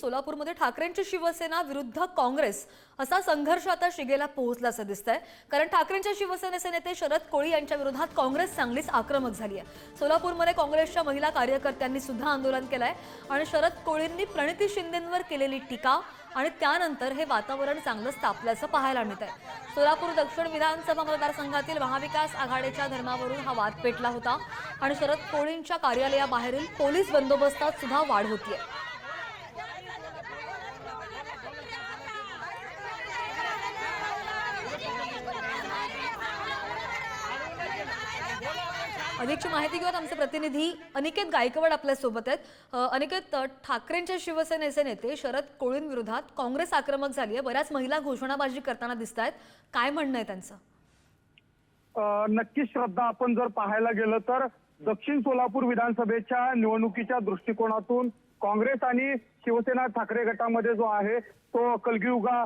सोलापूरमध्ये ठाकरेंची शिवसेना विरुद्ध काँग्रेस असा संघर्ष आता शिगेला पोहोचल्याचं दिसतंय। कारण ठाकरेंच्या शिवसेनेचे नेते शरद कोळी यांच्या विरोधात काँग्रेस चांगलीच आक्रमक झाली आहे। सोलापूरमध्ये काँग्रेसच्या महिला कार्यकर्त्यांनी सुद्धा आंदोलन केलंय आणि शरद कोळींनी प्रणिती शिंदेंवर केलेली टीका आणि त्यानंतर हे वातावरण चांगलंच तापल्याचं पाहायला मिळतंय। सोलापूर दक्षिण विधानसभा मतदारसंघातील महाविकास आघाडीच्या धर्मावरून हा वाद पेटला होता आणि शरद कोळींच्या कार्यालयाबाहेरील पोलीस बंदोबस्तात सुद्धा वाढ होतीये। अधिकची माहिती घेऊन आमचे प्रतिनिधी अनिकेत गायकवाड आपल्या सोबत आहेत। अनिकेत, ठाकरेंच्या शिवसेनेचे नेते शरद कोळींविरोधात काँग्रेस आक्रमक झाली आहे, बऱ्याच महिला घोषणाबाजी करताना दिसतायत, काय म्हणणं आहे त्यांचं? नक्की श्रद्धा, आपण जर पाहायला गेलं तर दक्षिण सोलापूर विधानसभेच्या निवडणुकीच्या दृष्टिकोनातून काँग्रेस आणि शिवसेना ठाकरे गटामध्ये जो आहे तो कलगीयुगा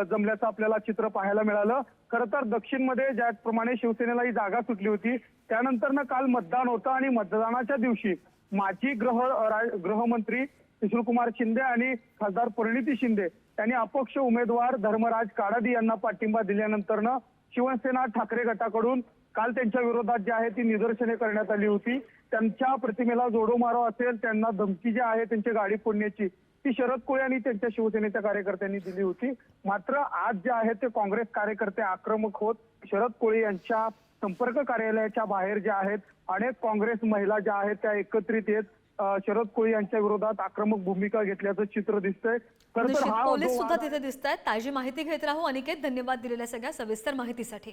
जमल्याचं आपल्याला चित्र पाहायला मिळालं। खरं तर दक्षिणमध्ये ज्याप्रमाणे शिवसेनेला ही जागा सुटली होती त्यानंतर काल मतदान होतं आणि मतदानाच्या दिवशी माजी गृहमंत्री सुशीलकुमार शिंदे आणि खासदार प्रणिती शिंदे यांनी अपक्ष उमेदवार धर्मराज काडादी यांना पाठिंबा दिल्यानंतर शिवसेना ठाकरे गटाकडून काल त्यांच्या विरोधात जी आहे ती निदर्शने करण्यात आली होती। त्यांच्या प्रतिमेला जोडो मारो असेल, त्यांना धमकी जी आहे त्यांची गाडी फोडण्याची ती शरद कोळी आणि त्यांच्या शिवसेनेच्या कार्यकर्त्यांनी दिली होती। मात्र आज जे आहे ते काँग्रेस कार्यकर्ते आक्रमक होत शरद कोळी यांच्या संपर्क कार्यालयाच्या बाहेर जे आहेत अनेक काँग्रेस महिला ज्या आहेत त्या एकत्रित येत शरद कोळी यांच्या विरोधात आक्रमक भूमिका घेतल्याचं चित्र दिसतंय। पोलीस सुद्धा तिथे दिसतायत। ताजी माहिती घेत राहू अनिकेत, धन्यवाद दिलेल्या सगळ्या सविस्तर माहितीसाठी।